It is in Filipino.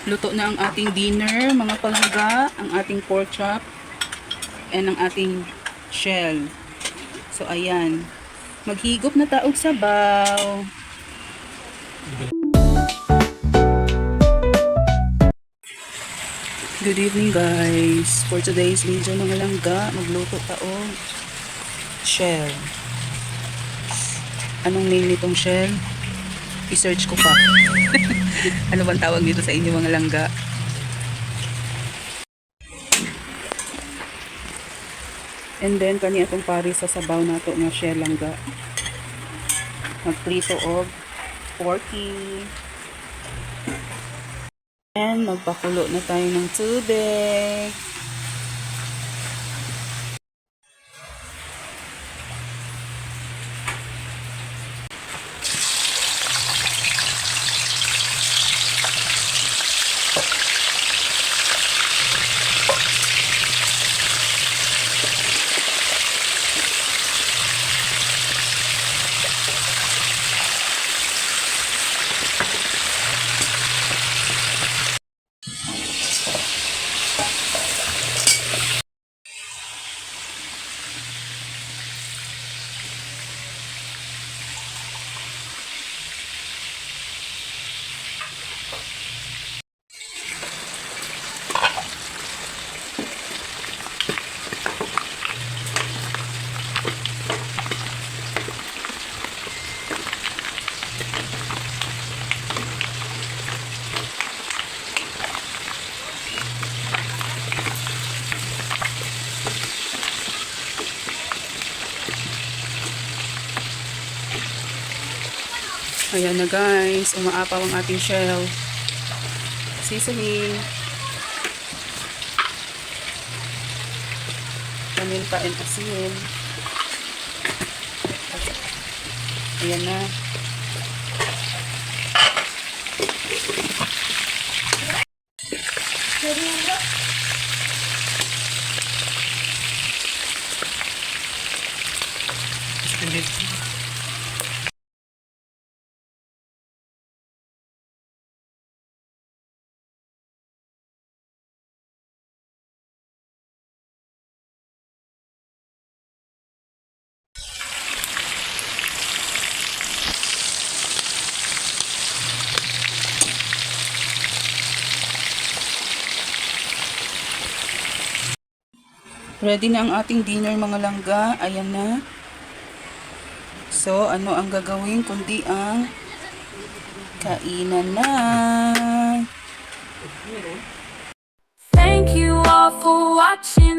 Luto na ang ating dinner, mga palangga, ang ating pork chop, and ang ating shell. So, ayan. Maghigop na taog sabaw. Good evening guys. For today's video mga langga, magluto taog shell. Anong name nitong shell? I-search ko pa. Ano bang tawag dito sa inyo mga langga? And then kani atong pari sa sabaw nato nga shell langga. Magprito og porky. And magpakulo na tayo ng tubig. Ayan na guys, umaapaw ang ating shell. Seasoning. Paminta and asin. Ayan na. Ready na ang ating dinner mga langga. Ayan na. So, ano ang gagawin kundi ang kainan na. Thank you all for watching.